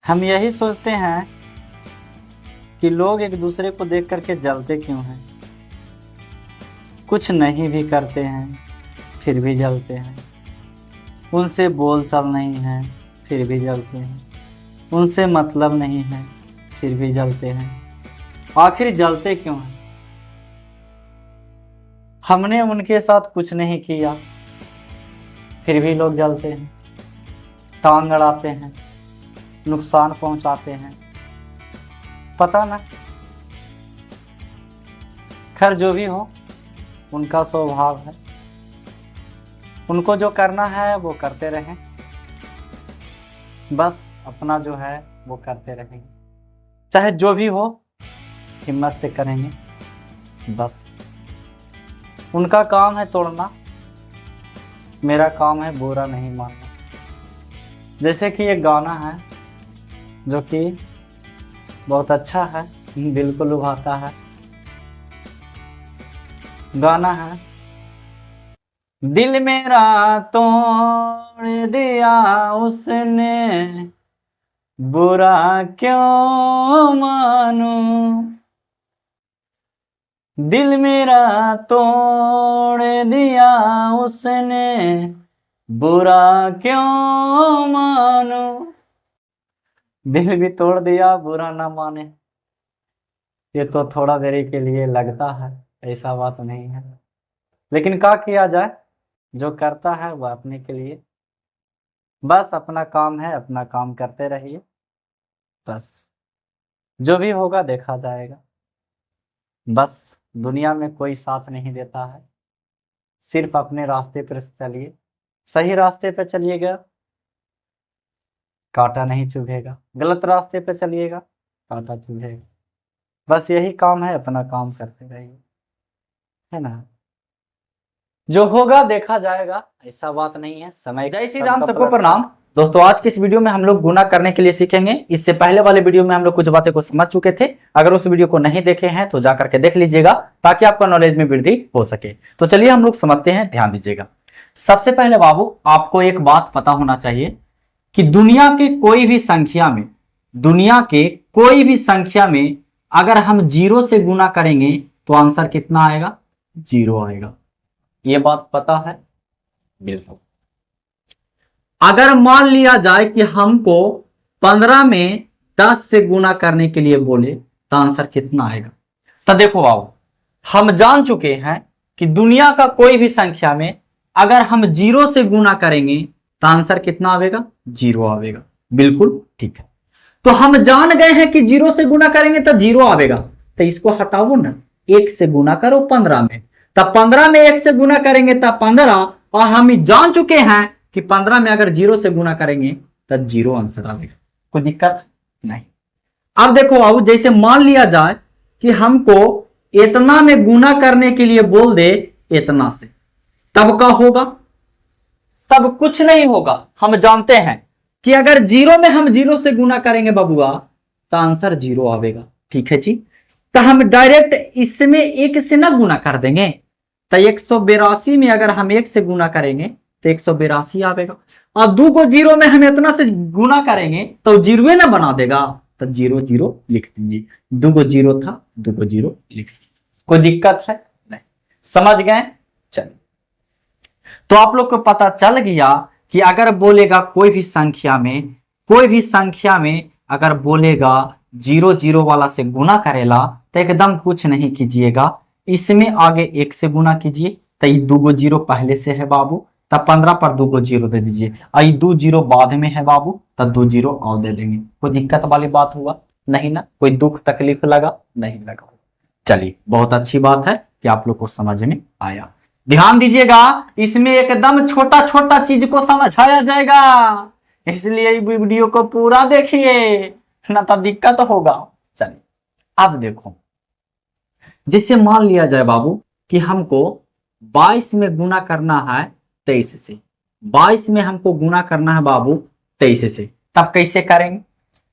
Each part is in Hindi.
हम यही सोचते हैं कि लोग एक दूसरे को देख करके जलते क्यों हैं। कुछ नहीं भी करते हैं फिर भी जलते हैं। उनसे बोल चाल नहीं है फिर भी जलते हैं। उनसे मतलब नहीं है फिर भी जलते हैं। आखिर जलते क्यों हैं? हमने उनके साथ कुछ नहीं किया फिर भी लोग जलते हैं। टांग अड़ाते हैं, नुकसान पहुंचाते हैं, पता ना। खैर जो भी हो, उनका स्वभाव है। उनको जो करना है वो करते रहें, बस अपना जो है वो करते रहेंगे। चाहे जो भी हो हिम्मत से करेंगे। बस उनका काम है तोड़ना, मेरा काम है बुरा नहीं मानना। जैसे कि एक गाना है जो कि बहुत अच्छा है, दिल को लुभाता है। गाना है, दिल मेरा तोड़ दिया उसने, बुरा क्यों मानूं। दिल मेरा तोड़ दिया उसने, बुरा क्यों मानूं। दिल भी तोड़ दिया, बुरा ना माने। ये तो थोड़ा देरी के लिए लगता है, ऐसा बात नहीं है। लेकिन क्या किया जाए, जो करता है वह अपने के लिए। बस अपना काम है, अपना काम करते रहिए। बस जो भी होगा देखा जाएगा। बस दुनिया में कोई साथ नहीं देता है, सिर्फ अपने रास्ते पर चलिए। सही रास्ते पर चलिएगा, कांटा नहीं चुभेगा। गलत रास्ते पर चलिएगा, कांटा चुभेगा। बस यही काम है, अपना काम करते रहिए, है ना। जो होगा देखा जाएगा, ऐसा बात नहीं है। समय जय श्री राम, सबको प्रणाम। दोस्तों आज के इस वीडियो में हम लोग गुना करने के लिए सीखेंगे। इससे पहले वाले वीडियो में हम लोग कुछ बातें को समझ चुके थे। अगर उस वीडियो को नहीं देखे हैं तो जाकर के देख लीजिएगा, ताकि आपका नॉलेज में वृद्धि हो सके। तो चलिए हम लोग समझते हैं, ध्यान दीजिएगा। सबसे पहले बाबू आपको एक बात पता होना चाहिए कि दुनिया के कोई भी संख्या में, दुनिया के कोई भी संख्या में अगर हम जीरो से गुना करेंगे तो आंसर कितना आएगा? जीरो आएगा। ये बात पता है? बिल्कुल। अगर मान लिया जाए कि हमको 15 में 10 से गुना करने के लिए बोले तो आंसर कितना आएगा? तो देखो बाबू, हम जान चुके हैं कि दुनिया का कोई भी संख्या में अगर हम जीरो से गुना करेंगे तो आंसर कितना आवेगा? जीरो आवेगा। बिल्कुल ठीक है। तो हम जान गए हैं कि जीरो से गुना करेंगे तो जीरो आवेगा, तो इसको हटाओ ना, एक से गुना करो 15 में। तब 15 में एक से गुना करेंगे तब 15, और हम जान चुके हैं कि 15 में अगर जीरो से गुना करेंगे तब जीरो आंसर आएगा। कोई दिक्कत नहीं। अब देखो बाबू, जैसे मान लिया जाए कि हमको इतना में गुना करने के लिए बोल दे इतना से, तब क्या होगा? तब कुछ नहीं होगा। हम जानते हैं कि अगर जीरो में हम जीरो से गुना करेंगे बबुआ तो आंसर जीरो आवेगा। ठीक है जी। तो हम डायरेक्ट इसमें एक से ना गुना कर देंगे, तो 182 में अगर हम एक से गुना करेंगे तो 182 आवेगा। और दो को जीरो में हम इतना से गुना करेंगे तो जीरो ना बना देगा, तो जीरो जीरो लिख दीजिए। दो को जीरो था, दो को जीरो लिख दीजिए। कोई दिक्कत है? नहीं। समझ गए? चलिए, तो आप लोग को पता चल गया कि अगर बोलेगा कोई भी संख्या में, कोई भी संख्या में अगर बोलेगा जीरो जीरो वाला से गुना करेला तो एकदम कुछ नहीं कीजिएगा, इसमें आगे एक से गुना कीजिए। तो ये दो गो जीरो पहले से है बाबू, तब 15 पर दो गो जीरो दे दीजिए। और ये दो जीरो बाद में है बाबू, तब दो जीरो और दे देंगे। कोई दिक्कत वाली बात हुआ नहीं ना? कोई दुख तकलीफ लगा? नहीं लगा। चलिए, बहुत अच्छी बात है कि आप लोग को समझ में आया। ध्यान दीजिएगा, इसमें एकदम छोटा छोटा चीज को समझाया जाएगा, इसलिए वीडियो को पूरा देखिए, ना तो दिक्कत होगा। चलिए अब देखो, जिससे मान लिया जाए बाबू कि हमको 22 में गुना करना है 23 से, 22 में हमको गुना करना है बाबू 23 से, तब कैसे करेंगे?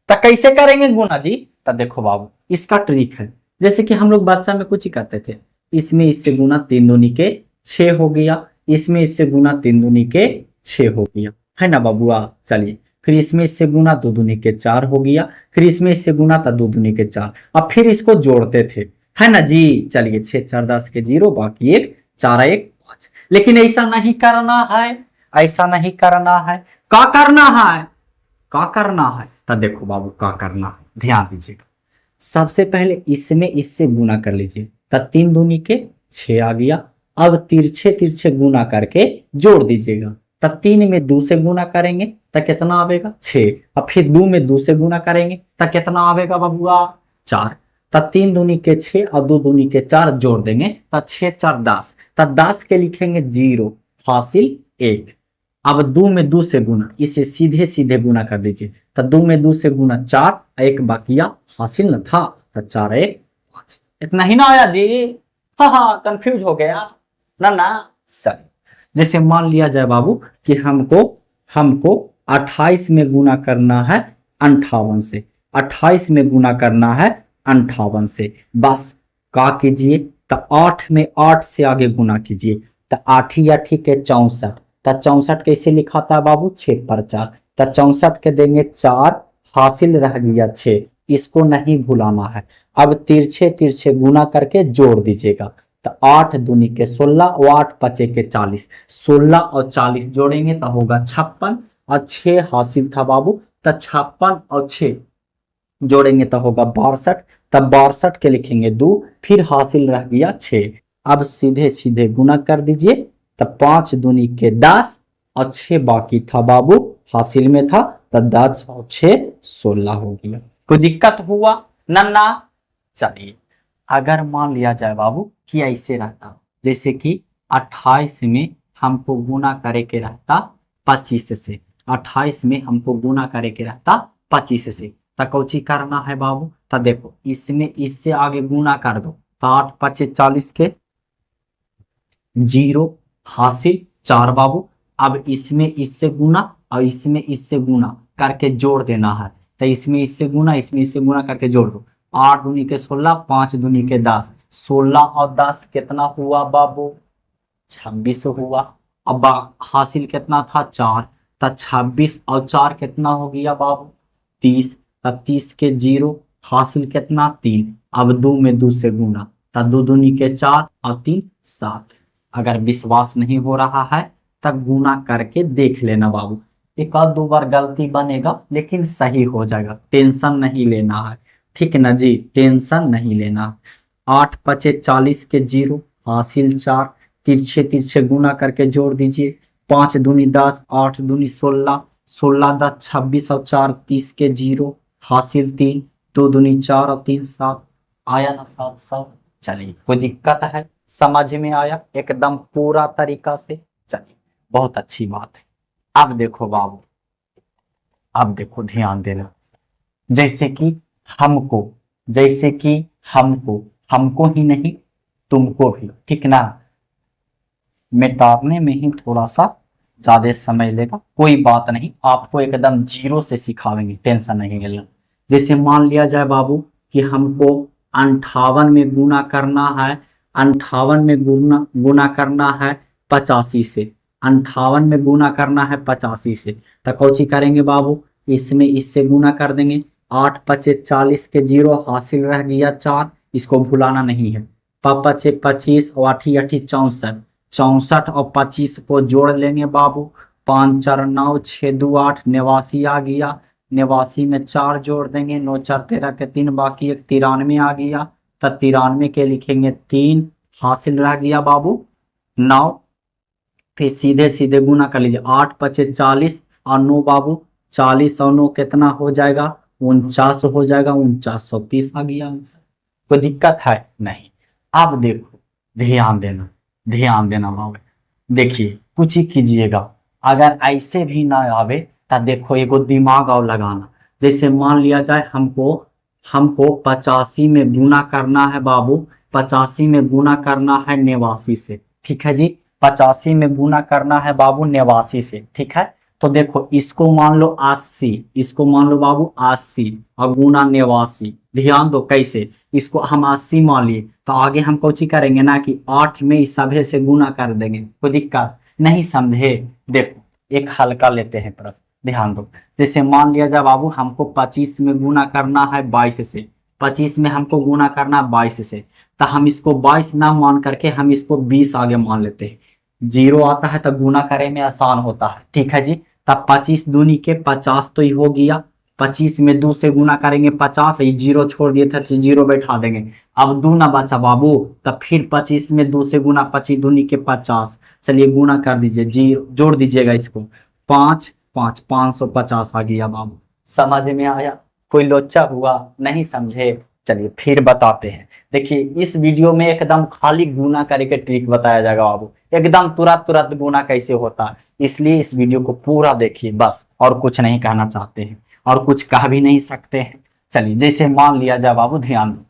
तब कैसे करेंगे गुना जी? तब देखो बाबू, इसका ट्रिक है। जैसे कि हम लोग बच्चा में कुछ ही करते थे, इसमें इससे गुना 3 दूनी के 6 हो गया, इसमें इससे गुना 3 दूनी के 6 हो गया, है ना बाबुआ। चलिए फिर इसमें इससे गुना 2 दूनी के 4 हो गया, फिर इसमें इससे गुना था 2 दूनी के 4। अब फिर इसको जोड़ते थे, है ना जी। चलिए 6 4 10 के 0, बाकी 1 4 1 5। लेकिन ऐसा नहीं करना है, ऐसा नहीं करना है। क्या करना है, क्या करना है? तो देखो बाबू क्या करना है, ध्यान दीजिएगा। सबसे पहले इसमें इससे गुना कर लीजिए, तो 3 दूनी के 6 आ गया। अब तिरछे तिरछे गुना करके जोड़ दीजिएगा, तो 3 में 2 से गुना करेंगे तो कितना आवेगा 6। अब फिर 2 में 2 से गुना करेंगे तो कितना आवेगा बाबूआ 4। तो 3 दूनी के 6 और 2 दूनी के 4 जोड़ देंगे तो 6 4 10। तो 10 के लिखेंगे 0 हासिल 1। अब 2 में 2 से गुना, इसे सीधे सीधे गुना कर दीजिए, तो 2 में 2 से गुना 4, 1 बाकिया हासिल न था, तो 4 1 5। इतना ही ना आया जी? हाँ कंफ्यूज हो गया ना। चलिए जैसे मान लिया जाए बाबू कि हमको 28 में गुना करना है 58 से, 28 में गुना करना है 58 से। बस का कीजिए, तो 8 में 8 से आगे गुना कीजिए, तो 8 ही 8 के 64। तो 64 कैसे लिखा था बाबू 6 पर 4, तो 64 के देंगे 4, हासिल रह गया 6। इसको नहीं भुलाना है। अब तिरछे तिरछे गुना करके जोड़ दीजिएगा, तो 8 दूनी के 16 और 8 पचे के 40, 16 और 40 जोड़ेंगे तो होगा 56, और 6 हासिल था बाबू, तो 56 और 6 जोड़ेंगे तो होगा 62। तब 62 के लिखेंगे 2, फिर हासिल रह गया 6। अब सीधे सीधे गुना कर दीजिए, तो 5 दूनी के 10 और 6 बाकी था बाबू, हासिल में था, तो 10 और 6 16 हो गया। कोई दिक्कत हुआ ना? चलिए अगर मान लिया जाए बाबू कि ऐसे रहता, जैसे कि 28 में हमको गुना करे के रहता 25 से, 28 में हमको गुना करे के रहता 25 से, तो कौची करना है बाबू? तो देखो इसमें इससे आगे गुना कर दो, तो 8 5 40 के 0 हासिल 4 बाबू। अब इसमें इससे गुना और इसमें इससे गुना करके जोड़ देना है, तो इसमें इससे गुना इसमें इससे गुना करके जोड़ दो। 8 दूनी के 16, 5 दूनी के 10, 16 और 10 कितना हुआ बाबू 26 हुआ। अब हासिल कितना था 4, तो 26 और 4 कितना हो गया बाबू 30, तो 30 के 0 हासिल कितना 3। अब 2 में 2 से गुना, तो 2 दूनी के 4 और 3 7। अगर विश्वास नहीं हो रहा है तब गुना करके देख लेना बाबू, एक आध 2 बार गलती बनेगा लेकिन सही हो जाएगा, टेंशन नहीं लेना है, ठीक ना जी, टेंशन नहीं लेना। 8 पचे 40 के 0 हासिल 4, तिरछे तिरछे गुना करके जोड़ दीजिए, 5 दूनी 10, 8 दूनी 16, 16 10 26 और 4 30 के 0 हासिल 3, 2 दूनी 4 और 3 7। आया ना 700? चलिए कोई दिक्कत है, समझ में आया एकदम पूरा तरीका से? चलिए बहुत अच्छी बात है। अब देखो बाबू, अब देखो ध्यान देना, जैसे कि हमको हमको ही नहीं तुमको भी, ठीक ना। मिटाने में ही थोड़ा सा ज्यादा समय लेगा, कोई बात नहीं, आपको एकदम 0 से सिखावेंगे, टेंशन नहीं लेना। जैसे मान लिया जाए बाबू कि हमको 58 में गुना करना है, 58 में गुना करना है 85 से, 58 में गुना करना है 85 से, तो कौची करेंगे बाबू, इसमें इससे गुना कर देंगे, 8 पचे 40 के 0 हासिल रह गया 4, इसको भुलाना नहीं है, 5 पचे 25 और 8 8 64, 64 और 25 को जोड़ लेंगे बाबू, 5 4 9 6 2 8 89 आ गया, 89 में 4 जोड़ देंगे, 9 4 13 के 3 बाकी 1 93 आ गया, तो 93 के लिखेंगे 3 हासिल रह गया बाबू 9। फिर सीधे सीधे गुना कर लीजिए, 8 पचे 40 और 9 बाबू, 40 और 9 कितना हो जाएगा 49 हो जाएगा, 4930 आ गया। कोई दिक्कत है नहीं। अब देखो ध्यान देना बाबू, देखिए कुछ ही कीजिएगा, अगर ऐसे भी ना आवे तो देखो एगो दिमाग और लगाना। जैसे मान लिया जाए हमको 85 में गुना करना है बाबू, 85 में गुना करना है 89 से, ठीक है जी, 85 में गुना करना है बाबू 89 से, ठीक है। तो देखो इसको मान लो 80, इसको मान लो बाबू 80 और गुना 89, ध्यान दो कैसे, इसको हम 80 मान लिए तो आगे हम कौची करेंगे ना कि 8 में इस सभे से गुना कर देंगे, कोई दिक्कत नहीं, समझे। देखो एक हल्का लेते हैं प्रश्न, ध्यान दो, जैसे मान लिया जाए बाबू हमको 25 में गुना करना है 22 से, 25 में हमको गुना करना है 22 से, तो हम इसको 22 ना मान करके हम इसको 20 आगे मान लेते हैं। जीरो आता है तो गुना करे में आसान होता है, ठीक है जी। तब 25 दूनी के 50 तो ही हो गया, 25 में 2 से गुना करेंगे 50, ये जीरो छोड़ दिए थे तो जीरो बैठा देंगे। अब 2 ना बचा बाबू, तब फिर 25 में 2 से गुना, 25 दूनी के 50, चलिए गुना कर दीजिए, जीरो जोड़ दीजिएगा इसको, 5 5 550 आ गया बाबू। समझ में आया? कोई लोचा हुआ? नहीं समझे? चलिए फिर बताते हैं। देखिए इस वीडियो में एकदम खाली गुना करके ट्रिक बताया जाएगा बाबू, एकदम तुरंत तुरंत गुना कैसे होता है, इसलिए इस वीडियो को पूरा देखिए बस, और कुछ नहीं कहना चाहते हैं और कुछ कह भी नहीं सकते हैं। चलिए जैसे मान लिया जाए बाबू, ध्यान दो,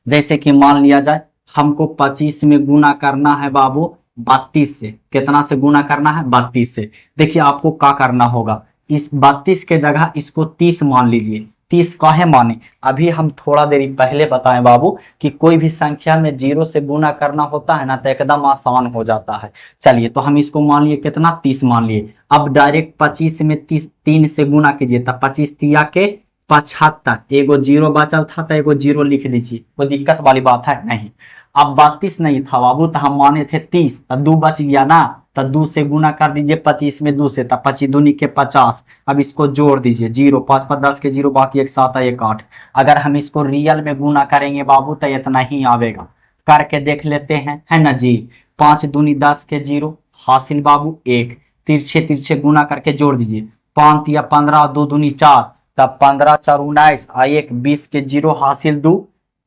जैसे कि मान लिया जाए हमको 25 में गुना करना है बाबू 32 से, कितना से गुना करना है? 32 से। देखिए आपको क्या करना होगा, इस 32 के जगह इसको 30 मान लीजिए। 30 काहे माने, अभी हम थोड़ा देरी पहले बताएं बाबू कि कोई भी संख्या में जीरो से गुना करना होता है ना तो एकदम आसान हो जाता है। चलिए तो हम इसको मान लिए कितना, 30 मान लिए। अब डायरेक्ट 25 में 30 3 से गुना कीजिए, तब 25 तिया के 75, एगो जीरो बचल था तो एगो जीरो लिख लीजिए, कोई दिक्कत वाली बात है नहीं। अब 32 नहीं था बाबू तो हम माने थे 30, तो 2 बच गया ना, तो 2 से गुना कर दीजिए 25 में 2 से, तब 25 दूनी के 50। अब इसको जोड़ दीजिए, जीरो 5 5 10 के जीरो, बाकी 1 7 1 8। अगर हम इसको रियल में गुना करेंगे बाबू तो इतना ही आवेगा, करके देख लेते हैं, है ना जी। 5 दूनी 10 के जीरो हासिल बाबू 1, तिरछे तिरछे गुना करके जोड़ दीजिए, 5 या 15, 2 दूनी 4, तब 15 4 19, 1 20 के जीरो हासिल 2,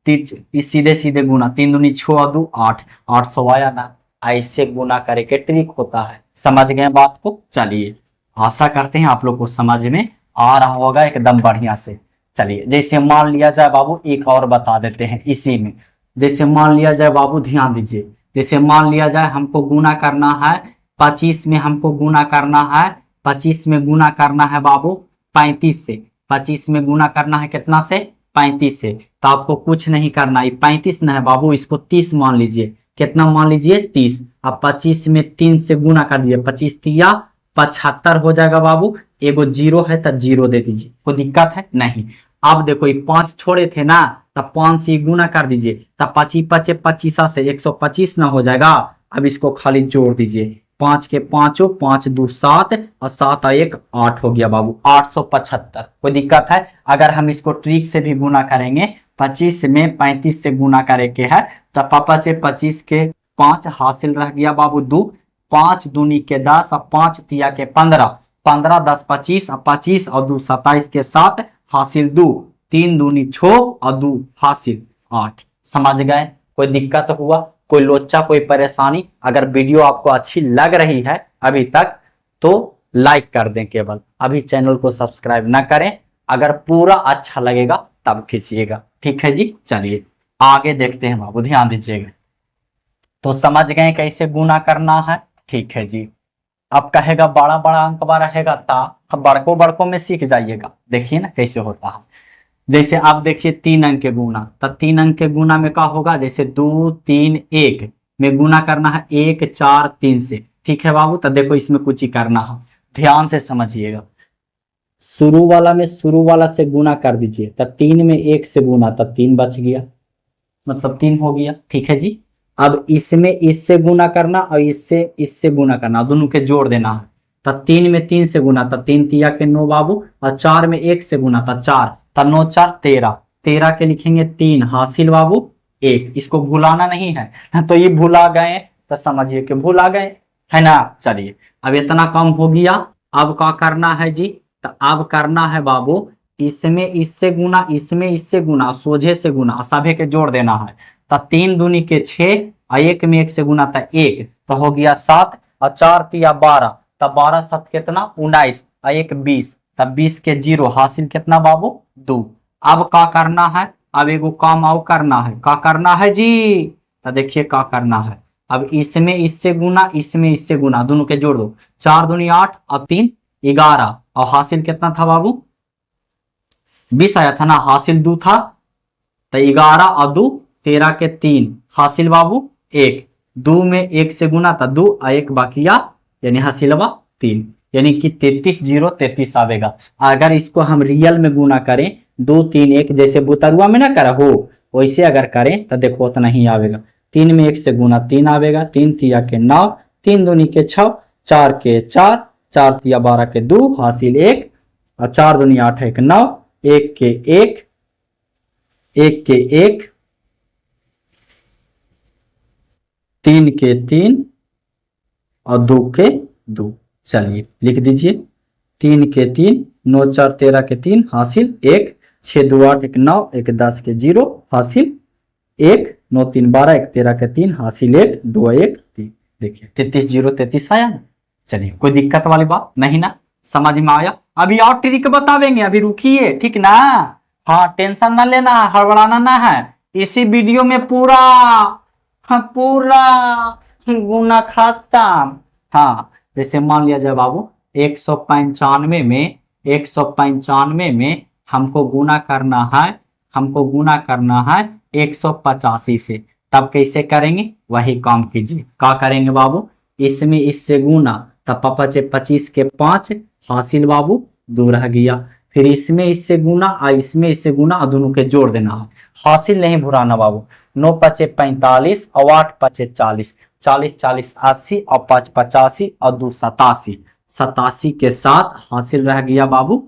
सीधे सीधे गुना, 3 दूनी 6 2 8, 800 आया ना। ऐसे गुना करे के ट्रिक होता है, समझ गए बात को? चलिए आशा करते हैं आप लोग को समझ में आ रहा होगा एकदम बढ़िया से। चलिए जैसे मान लिया जाए बाबू, एक और बता देते हैं इसी में। जैसे मान लिया जाए बाबू, ध्यान दीजिए, जैसे मान लिया जाए हमको गुना करना है 25 में, हमको गुना करना है 25 में गुना करना है बाबू 35 से, 25 में गुना करना है कितना से? 35 से। तो आपको कुछ नहीं करना, ये 35 ना है बाबू, इसको 30 मान लीजिए। कितना मान लीजिए? 30। अब 25 में 3 से गुना कर दीजिए, 25 तिया 75 हो जाएगा बाबू, एगो जीरो है तो जीरो दे दीजिए, कोई दिक्कत है नहीं। अब देखो ये 5 छोड़े थे ना, तब 5 से गुना कर दीजिए, तब 25 25 25 से 125 ना हो जाएगा। अब इसको खाली जोड़ दीजिए, 5 के 5 5 2 7 और 7 1 8 हो गया बाबू, 875। कोई दिक्कत है? अगर हम इसको ट्रिक से भी गुना करेंगे, 25 में 35 से गुना करे के है, तो पापा से 25 के 5 हासिल रह गया बाबू 2, 5 दूनी के 10 और 5 तिया के 15, 15 10 25 और 25 और 2 27 के 7 हासिल 2, 3 दूनी 6 और 2 हासिल 8। समझ गए? कोई दिक्कत हुआ, कोई लोचा, कोई परेशानी? अगर वीडियो आपको अच्छी लग रही है अभी तक तो लाइक कर दें, केवल अभी चैनल को सब्सक्राइब ना करें, अगर पूरा अच्छा लगेगा तब खींचिएगा, ठीक है जी। चलिए आगे देखते हैं बाबू, ध्यान दीजिएगा। तो समझ गए कैसे गुना करना है, ठीक है जी। अब कहेगा बड़ा बड़ा अंक बा रहेगा ता, अब बड़कों बड़कों में सीख जाइएगा, देखिए ना कैसे होता है। जैसे आप देखिए 3 अंक के गुना, तो 3 अंक के गुना में क्या होगा, जैसे 2 3 1 में गुना करना है 1 4 3 से, ठीक है बाबू। तो देखो इसमें कुछ ही करना है, ध्यान से समझिएगा। शुरू वाला में शुरू वाला से गुना कर दीजिए, तो 3 में 1 से गुना, तब 3 बच गया, मतलब 3 हो गया, ठीक है जी। अब इसमें इससे गुना करना और इससे गुना करना, दोनों के जोड़ देना है। तब 3 में 3 से गुना, तब 3 तिया के 9 बाबू, और 4 में 1 से गुना, तब 4, तब 9 4 13, 13 के लिखेंगे 3 हासिल बाबू 1। इसको भुलाना नहीं है, तो ये भुला गए तो समझिए कि भुला गए, है ना। चलिए अब इतना कम हो गया, अब क्या करना है जी, तो अब करना है बाबू इसमें इससे गुना, इसमें इससे गुना, सोझे से गुना, सभी के जोड़ देना है। तो 3 दूनी के 6 और 1 में 1 से गुना, था 1, तो हो गया 7, और 4 तिया 12, तब 12 7 कितना 19 और 1 20, तब 20 के जीरो हासिल कितना बाबू 2। अब क्या करना है, अब एगो काम और करना है, क्या करना है जी, तो देखिए क्या करना है। अब इसमें इससे गुना, इसमें इससे गुना, दोनों के जोड़ दो, 4 दूनी 8 और 3 11, और हासिल कितना था बाबू 20 आया था ना, हासिल 2 था, तो 11 और 2 13 के 3 हासिल बाबू 1, 2 में 1 से गुना था 2 और 1 बाकिया, यानी हासिलवा 3। यानी कि 33 आवेगा। अगर इसको हम रियल में गुना करें 2 3 1 जैसे बुतरुआ में ना करा हो वैसे अगर करें तो देखो उतना ही आवेगा। 3 में 1 से गुना 3 आवेगा, 3 तिया के 9, 3 दूनी के 6, 4 के 4, 4 तिया 12 के 2 हासिल 1, और 4 दूनी 8 1 9, 1 के 1, 1 के 1, 3 के 3 और 2 के 2। चलिए लिख दीजिए 3 के 3, 9 4 13 के 3 हासिल 1, 6 2 8 1 9, 1 10 के 0 हासिल 1, 9 3 12 1 13 के 3 हासिल 1, 2 1 3। देखिए 33 आया ना। चलिए कोई दिक्कत वाली बात नहीं ना, समझ में आया। अभी और ट्रिक बतावेंगे, अभी रुकिए ठीक ना। हाँ टेंशन ना लेना, हड़बड़ाना ना है। इसी वीडियो में पूरा पूरा गुना खत्म। हाँ जैसे मान लिया जाए बाबू 195 में 195 में हमको गुना करना है, हमको गुना करना है 185 से। तब कैसे करेंगे वही काम कीजिए। क्या करेंगे बाबू, इसमें इससे गुना, तब पापा 25 के 5 हासिल बाबू 2 रह गया। फिर इसमें इससे गुना और इसमें इससे गुना और दोनों के जोड़ देना है, हासिल नहीं भुराना बाबू। 9 5 45 और 8 5 40, 40 40 80 और 5 85 और 2 87, 87 के साथ हासिल रह गया बाबू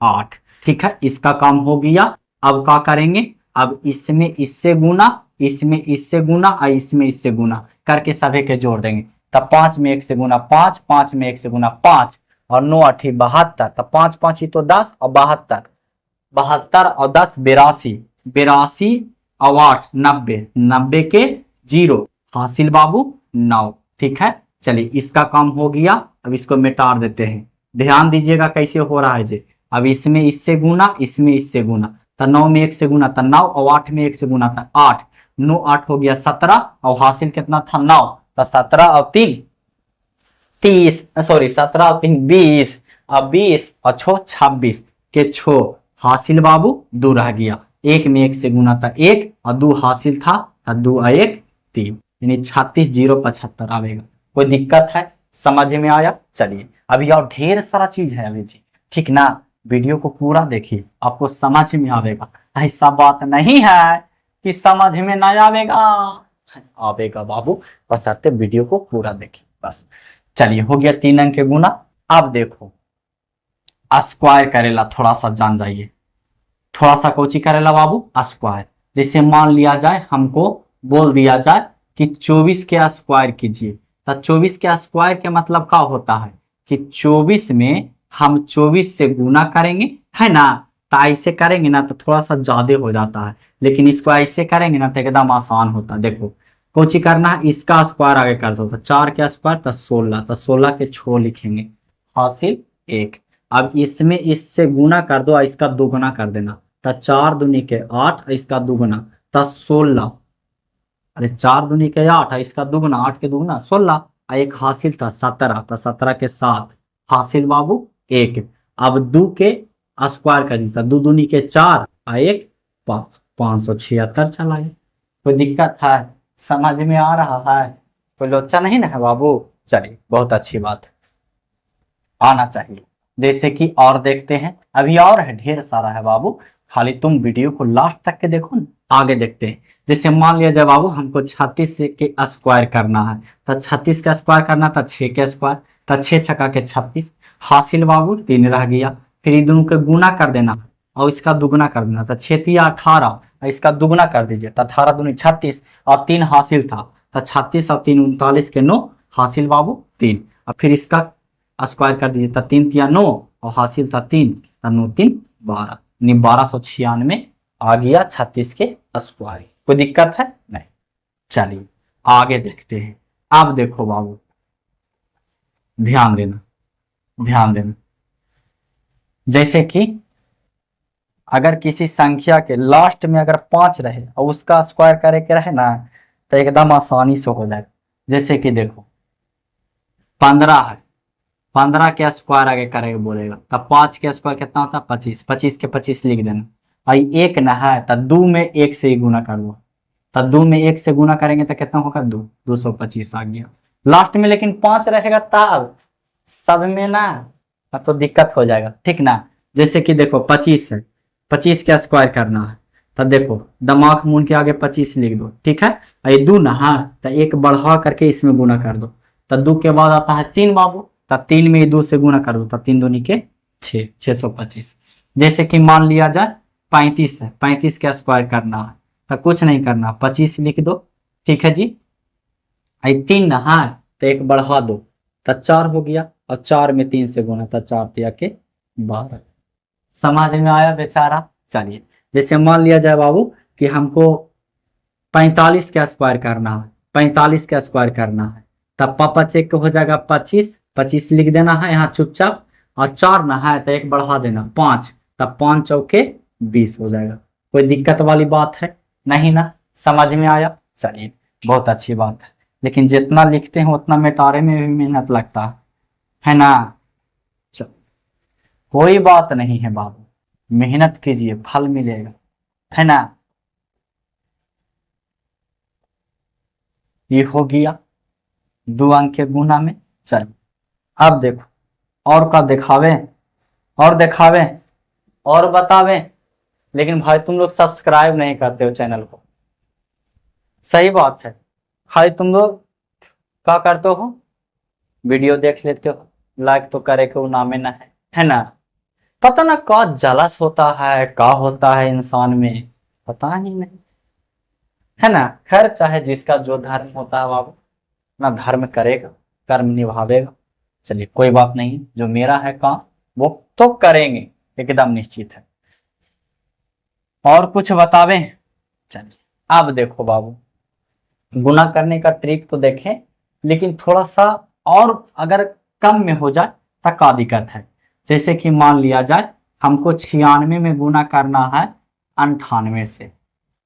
8। ठीक है इसका काम हो गया। अब क्या करेंगे, अब इसमें इससे गुना, इसमें इससे गुना और इसमें इससे गुना करके सभी के जोड़ देंगे। तब 5 में 1 से गुना 5, 5 में 1 से गुना 5 और 9 8 72। तब 5 5 ही तो 10 और 72, 72 और 10 82, 82 और 8 90, 90 के 0 हासिल बाबू 9। ठीक है चलिए इसका काम हो गया। अब इसको मिटा देते हैं, ध्यान दीजिएगा कैसे हो रहा है जी। अब इसमें इससे गुना, इसमें इससे गुना, तो 9 में 1 से गुना था 9 और 8 में 1 से गुना था 8, 9 8 हो गया 17 और हासिल कितना था 9। तो 17 और 3 30, सॉरी 17 और 3 20 और 20 और 6 26 के 6 हासिल बाबू 2 रह गया। 1 में 1 से गुना था 1 और 2 हासिल था 2 और 1 3, यानी 36 0 75 आवेगा। कोई दिक्कत है, समझ में आया। चलिए अभी और ढेर सारा चीज है अभी जी, ठीक ना। वीडियो को पूरा देखिए आपको समझ में आवेगा। ऐसा बात नहीं है कि समझ में ना आवेगा, आवेगा बाबू, बस आते वीडियो को पूरा देखिए बस। चलिए हो गया 3 अंक के गुना। अब देखो स्क्वायर करेला थोड़ा सा जान जाइए, थोड़ा सा कोची करेला बाबू स्क्वायर। जैसे मान लिया जाए हमको बोल दिया जाए कि 24 के स्क्वायर कीजिए, तो 24 के स्क्वायर के मतलब क्या होता है कि 24 में हम 24 से गुना करेंगे है ना, तो ऐसे करेंगे ना तो थोड़ा सा ज्यादा हो जाता है, लेकिन इसको ऐसे करेंगे ना तो एकदम आसान होता है। देखो कोची करना है, इसका स्क्वायर आगे कर दो, तो 4 के स्क्वायर तो 16, तो 16 के 6 लिखेंगे हासिल 1। अब इसमें इससे गुना कर दो, इसका दोगुना कर देना, तो 4 दूनी के 8, इसका दोगुना तो 16, अरे 4 दूनी के 8 इसका दोगुना, 8 के दोगुना 16, एक हासिल था 17, तो 17 के 7 हासिल बाबू 1। अब 2 के स्क्वायर कर दीजिए, 2 दूनी के 4 और 1 5, 576 चला गया। कोई दिक्कत है, समझ में आ रहा है, कोई लोचा नहीं ना है बाबू। चलिए बहुत अच्छी बात, आना चाहिए। जैसे कि और देखते हैं, अभी और है ढेर सारा है बाबू, खाली तुम वीडियो को लास्ट तक के देखो ना। आगे देखते हैं, जैसे मान लिया जाए बाबू हमको 36 के स्क्वायर करना है, तो 36 का स्क्वायर करना था 6 के स्क्वायर, तो 6 छक्का के 36 हासिल बाबू 3 रह गया। फिर इन दोनों के गुना कर देना और इसका दुगुना कर देना, तो 6 तिया 18, इसका दुगुना कर दीजिए, तो 18 दूनी 36 और 3 हासिल था, तो 36 और 3 39 के 9 हासिल बाबू 3। और फिर इसका स्क्वायर कर दीजिए, तो 3 तिया 9 और हासिल था 3, तो 9 3 12, यानी 1296 आ गया 36 के स्क्वायर। कोई दिक्कत है नहीं। चलिए आगे देखते हैं। अब देखो बाबू ध्यान देना, ध्यान देना, जैसे कि अगर किसी संख्या के लास्ट में अगर 5 रहे और उसका स्क्वायर करे के रहे ना, तो एकदम आसानी से हो जाएगा। जैसे कि देखो 15 है, 15 के स्क्वायर आगे करेगा बोलेगा, तब 5 के स्क्वायर कितना होता है 25, 25 के 25 लिख देना। आई 1 न है तो 2 में 1 से ही गुना कर दो, तब 2 में 1 से गुना करेंगे तो कितना होगा 2, 225 आ गया लास्ट में। लेकिन 5 रहेगा तब सब में ना तो दिक्कत हो जाएगा, ठीक ना। जैसे कि देखो 25 है, 25 का स्क्वायर करना है, तो देखो दिमाग मून के आगे 25 लिख दो, ठीक है। ये दो ना, हाँ, तो एक बढ़ा करके इसमें गुना कर दो, तो 2 के बाद आता है 3 बाबू, तो 3 में 2 से गुना कर दो, तो 3 दूनी के 6, 625। जैसे कि मान लिया जाए 35 है, 35 का स्क्वायर करना है, तो कुछ नहीं करना, 25 लिख दो, ठीक है जी। 3 ना, हाँ, तो एक बढ़ा दो, तो 4 हो गया, और 4 में 3 से गुना, तो 4 तिया के 12। समझ में आया बेचारा। चलिए, जैसे मान लिया जाए बाबू कि हमको 45 का स्क्वायर करना है, 45 का स्क्वायर करना है, तब पापा चेक हो जाएगा 25, 25 लिख देना है यहाँ चुपचाप, और 4 ना है तो एक बढ़ा देना 5, तब 5 चौके 20 हो जाएगा। कोई दिक्कत वाली बात है नहीं ना, समझ में आया। चलिए, बहुत अच्छी बात है, लेकिन जितना लिखते हैं उतना मिटारे में भी मेहनत लगता है ना। चल, कोई बात नहीं है बाबू, मेहनत कीजिए, फल मिलेगा, है ना। ये हो गया 2 अंक के गुना में। चल, अब देखो और का दिखावे, और दिखावे, और बतावे, लेकिन भाई तुम लोग सब्सक्राइब नहीं करते हो चैनल को। सही बात है, खाली तुम लोग क्या करते हो, वीडियो देख लेते हो, लाइक तो करे के वो नामे ना है ना। पता ना क्या जलस होता है, क्या होता है इंसान में, पता ही नहीं, है ना। खैर, चाहे जिसका जो धर्म होता है बाबू, अपना धर्म करेगा, कर्म निभावेगा। चलिए, कोई बात नहीं, जो मेरा है काम वो तो करेंगे, एकदम निश्चित है। और कुछ बतावे। चलिए, अब देखो बाबू, गुना करने का ट्रिक तो देखें, लेकिन थोड़ा सा और अगर कम में हो जाए तो क्या दिक्कत है। जैसे कि मान लिया जाए हमको 96 में गुना करना है 98 से,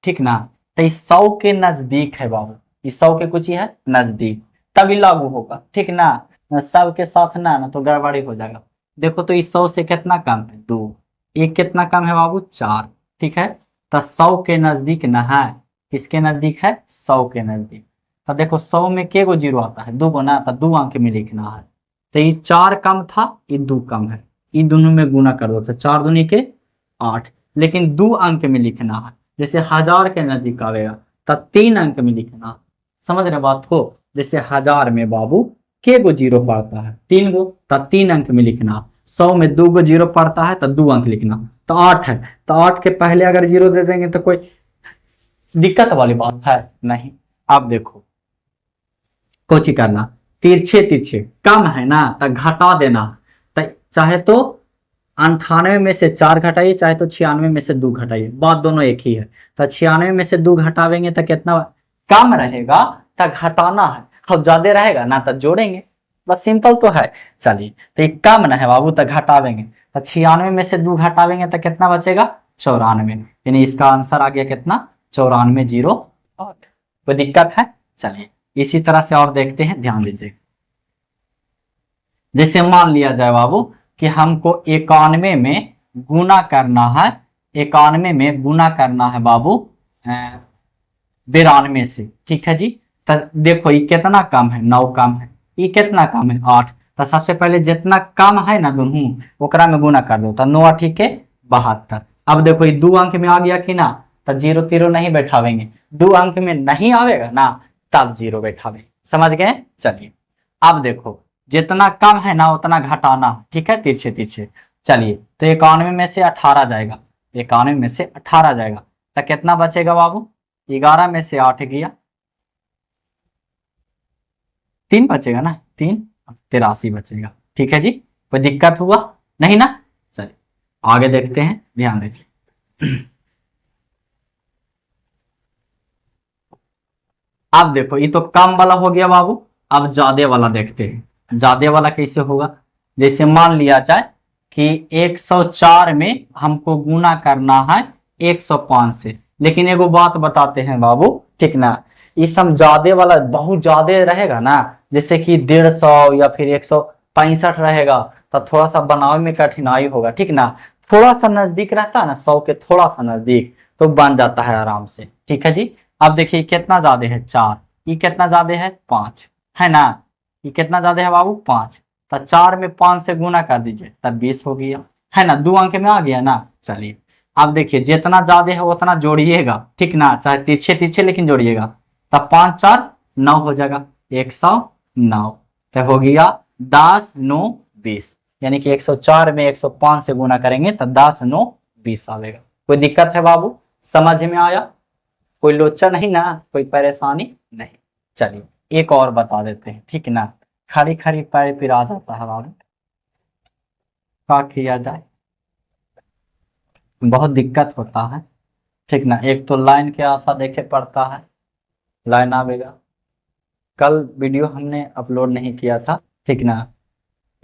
ठीक ना। तो इस 100 के नजदीक है बाबू, इस 100 के कुछ ही है नजदीक, तभी लागू होगा, ठीक ना। सब के साथ ना तो गड़बड़ी हो जाएगा। देखो तो इस 100 से कितना कम है, 2, एक कितना कम है बाबू, 4, ठीक है। तो 100 के नजदीक ना है, किसके नजदीक है, 100 के नजदीक। तो देखो 100 में के गो जीरो आता है, 2 गो ना, तो 2 अंक में लिखना है। तो ये 4 कम था, ये 2 कम है, इन दोनों में गुना कर दो, तो 4 दूनी के 8, लेकिन 2 अंक में लिखना है। जैसे 1000 के नजदीक आवेगा तो 3 अंक में लिखना, समझ रहे बात को। जैसे 1000 में बाबू के गो जीरो पड़ता है, 3 गो, तो 3 अंक में लिखना। 100 में 2 गो जीरो पड़ता है तो 2 अंक लिखना, तो 8 है, तो 8 के पहले अगर जीरो दे देंगे तो कोई दिक्कत वाली बात है नहीं। अब देखो कोची करना, तिरछे तिरछे कम है ना तो घटा देना, तो चाहे तो 98 में से 4 घटाइए, चाहे तो 96 में से 2 घटाइए, बात दोनों एक ही है। तो 96 में से 2 घटावेंगे तो कितना कम रहेगा, तो घटाना है, और ज्यादा रहेगा ना तो जोड़ेंगे, बस सिंपल तो है। चलिए, तो ये कम ना है बाबू तो घटावेंगे, तो 96 में से 2 घटावेंगे तो कितना बचेगा, 94, यानी इसका आंसर आ गया कितना, 94, 0, 8। कोई दिक्कत है। चलिए, इसी तरह से और देखते हैं, ध्यान दीजिए। जैसे मान लिया जाए बाबू कि हमको 91 में गुना करना है, 91 में गुना करना है बाबू 92 से, ठीक है जी। तो देखो ये कितना कम है, 9 कम है, ये कितना कम है, 8। तो सबसे पहले जितना कम है ना दोनों, ओकरा में गुना कर दो, तो 9 ठीक है 72। अब देखो ये 2 अंक में आ गया कि ना, तो 0 0 नहीं बैठावेंगे, 2 अंक में नहीं आवेगा ना तब 0 बैठावे, समझ गए। चलिए, अब देखो जितना कम है ना उतना घटाना, ठीक है, तिरछे तिरछे। चलिए, तो 91 में से 18 जाएगा, 91 में से 18 जाएगा, तो कितना बचेगा बाबू, 11 में से 8 गया, 3 बचेगा ना, 3, 83 बचेगा, ठीक है जी। कोई दिक्कत हुआ नहीं ना। चलिए, आगे देखते हैं, ध्यान दीजिए। अब देखो ये तो कम वाला हो गया बाबू, अब ज्यादा वाला देखते हैं, ज्यादा वाला कैसे होगा। जैसे मान लिया जाए कि 104 में हमको गुना करना है 105 से, लेकिन एगो बात बताते हैं बाबू, ठीक ना, ये सब ज्यादा वाला बहुत ज्यादा रहेगा ना, जैसे कि 150 या फिर 165 रहेगा, तो थोड़ा सा बनावे में कठिनाई होगा, ठीक ना। थोड़ा सा नजदीक रहता है ना, 100 के थोड़ा सा नजदीक, तो बन जाता है आराम से, ठीक है जी। अब देखिए कितना ज्यादा है, 4, ये कितना ज्यादा है, 5, है ना, ये कितना ज्यादा है बाबू, 5। तो 4 में 5 से गुना कर दीजिए तब 20 हो गया, है ना, 2 अंक में आ गया ना। चलिए अब देखिए जितना ज्यादा है उतना जोड़िएगा, ठीक ना, चाहे तिरछे तिरछे लेकिन जोड़िएगा। तब 5 4 9 हो जाएगा, 109। तो हो गया 10 9 20, यानी कि 104 में 105 से गुना करेंगे तो 10 9 20 आएगा। कोई दिक्कत है बाबू, समझ में आया? कोई लोचा नहीं ना, कोई परेशानी नहीं। चलिए एक और बता देते हैं, ठीक ना, खड़ी खड़ी पैर पिरा जाता है बाबू, क्या किया जाए, बहुत दिक्कत होता है, ठीक ना। एक तो लाइन के आशा देखे पड़ता है, लाइन आवेगा। कल वीडियो हमने अपलोड नहीं किया था, ठीक ना,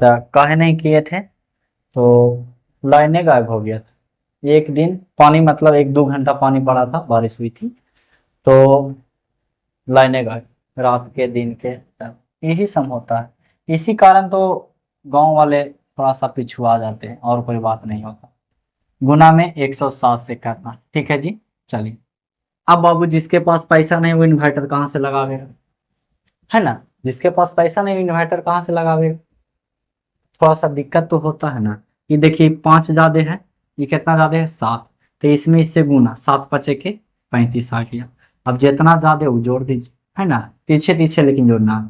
तो काहे नहीं किए थे, तो लाइनें गायब हो गया था। एक दिन पानी मतलब 1 2 घंटा पानी पड़ा था, बारिश हुई थी, तो लाइनें गायब, रात के दिन के, यही सब होता है। इसी कारण तो गांव वाले थोड़ा सा पिछुआ जाते हैं, और कोई बात नहीं होता। गुना में 107 से करना, ठीक है जी। चलिए अब बाबू जिसके पास पैसा नहीं वो इन्वर्टर कहाँ से लगावेगा, है ना, जिसके पास पैसा नहीं इन्वर्टर कहाँ से लगावेगा, थोड़ा सा दिक्कत तो होता है ना। ये देखिए 5 ज्यादा है, ये कितना ज्यादा है 7, तो इसमें इससे गुना, 7 5 के 35 आ गया। अब जितना ज्यादा वो जोड़ दीजिए, है ना, तिरछे तिरछे लेकिन जोड़ना है।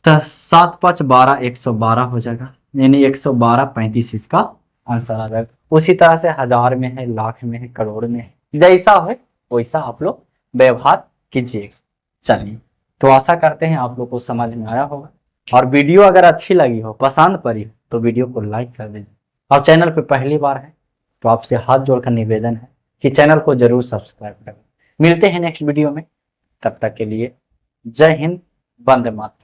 तो 7 5 12 112 हो जाएगा, यानी 112 35 इसका आंसर आ जाएगा। उसी तरह से हजार में है, लाख में है, करोड़ में है, जैसा हो वैसा आप लोग व्यवहार कीजिएगा। चलिए तो आशा करते हैं आप लोग को समझ में आया होगा, और वीडियो अगर अच्छी लगी हो, पसंद पड़ी हो, तो वीडियो को लाइक कर दीजिए। आप चैनल पे पहली बार है तो आपसे हाथ जोड़कर निवेदन है कि चैनल को जरूर सब्सक्राइब करें। मिलते हैं नेक्स्ट वीडियो में, तब तक के लिए जय हिंद, वंदे मातरम।